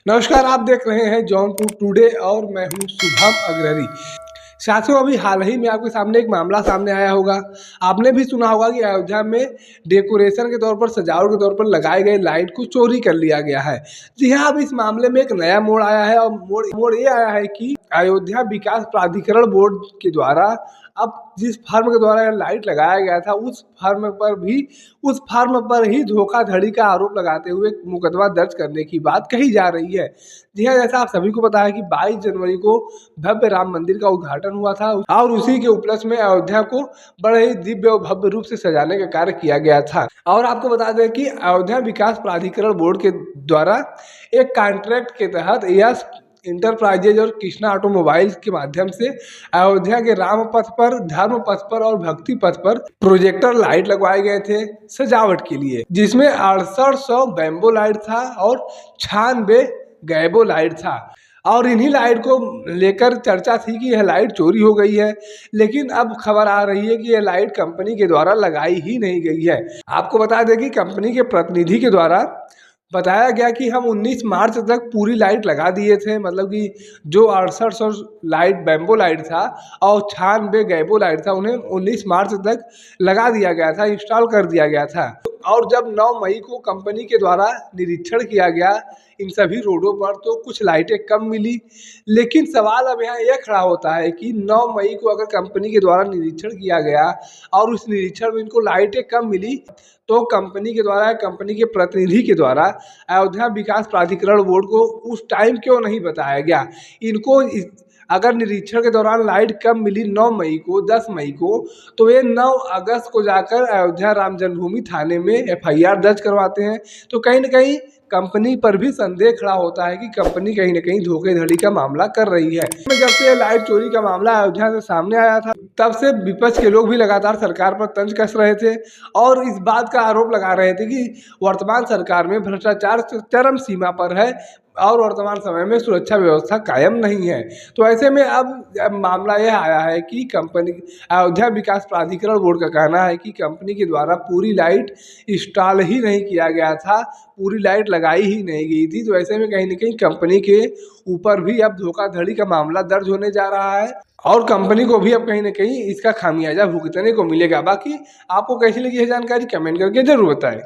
नमस्कार, आप देख रहे हैं जौनपुर टुडे और मैं हूं शुभम अग्रहरी। साथियों, अभी हाल ही में आपके सामने एक मामला सामने आया होगा। आपने भी सुना होगा कि अयोध्या में डेकोरेशन के तौर पर, सजावट के तौर पर लगाए गए लाइट को चोरी कर लिया गया है। जी हाँ, अब इस मामले में एक नया मोड़ आया है और मोड़ ये आया है कि अयोध्या विकास प्राधिकरण बोर्ड के द्वारा अब जिस फर्म के द्वारा यह लाइट लगाया गया था उस फर्म पर ही धोखाधड़ी का आरोप लगाते हुए मुकदमा दर्ज करने की बात कही जा रही है। जी हाँ, जैसा आप सभी को पता है कि 22 जनवरी को भव्य राम मंदिर का उद्घाटन हुआ था और उसी के उपलक्ष्य में अयोध्या को बड़े ही दिव्य और भव्य रूप से सजाने का कार्य किया गया था। और आपको बता दें कि अयोध्या विकास प्राधिकरण बोर्ड के द्वारा एक कॉन्ट्रैक्ट के तहत यस इंटरप्राइजेज और कृष्णा ऑटोमोबाइल्स के माध्यम से अयोध्या के राम पथ पर, धर्म पथ पर और भक्ति पथ पर प्रोजेक्टर लाइट लगवाए गए थे सजावट के लिए, जिसमें 6800 बैम्बो लाइट था और 96 गैबो लाइट था। और इन्हीं लाइट को लेकर चर्चा थी कि यह लाइट चोरी हो गई है, लेकिन अब खबर आ रही है कि यह लाइट कंपनी के द्वारा लगाई ही नहीं गई है। आपको बता दें कि कंपनी के प्रतिनिधि के द्वारा बताया गया कि हम 19 मार्च तक पूरी लाइट लगा दिए थे, मतलब कि जो 6800 लाइट बैम्बो लाइट था और 96 गैबो लाइट था, उन्हें 19 मार्च तक लगा दिया गया था, इंस्टॉल कर दिया गया था। और जब 9 मई को कंपनी के द्वारा निरीक्षण किया गया इन सभी रोडों पर तो कुछ लाइटें कम मिली। लेकिन सवाल अब यहाँ यह खड़ा होता है कि 9 मई को अगर कंपनी के द्वारा निरीक्षण किया गया और उस निरीक्षण में इनको लाइटें कम मिली, तो कंपनी के द्वारा, कंपनी के प्रतिनिधि के द्वारा अयोध्या विकास प्राधिकरण बोर्ड को उस टाइम क्यों नहीं बताया गया। इनको अगर निरीक्षण के दौरान लाइट कम मिली 9 मई को, 10 मई को, तो ये 9 अगस्त को जाकर अयोध्या राम जन्मभूमि थाने में एफआईआर दर्ज करवाते हैं। तो कहीं ना कहीं कंपनी पर भी संदेह खड़ा होता है कि कंपनी कहीं ना कहीं धोखाधड़ी का मामला कर रही है। जब से लाइट चोरी का मामला अयोध्या से सामने आया था, तब से विपक्ष के लोग भी लगातार सरकार पर तंज कस रहे थे और इस बात का आरोप लगा रहे थे कि वर्तमान सरकार में भ्रष्टाचार चरम सीमा पर है और वर्तमान समय में सुरक्षा व्यवस्था कायम नहीं है। तो ऐसे में अब मामला यह आया है कि कंपनी, अयोध्या विकास प्राधिकरण बोर्ड का कहना है कि कंपनी के द्वारा पूरी लाइट इंस्टॉल ही नहीं किया गया था, पूरी लाइट लगाई ही नहीं गई थी। तो ऐसे में कहीं ना कहीं कंपनी के ऊपर भी अब धोखाधड़ी का मामला दर्ज होने जा रहा है और कंपनी को भी अब कहीं ना कहीं इसका खामियाजा भुगतने को मिलेगा। बाकी आपको कैसी लगी यह जानकारी कमेंट करके जरूर बताएं।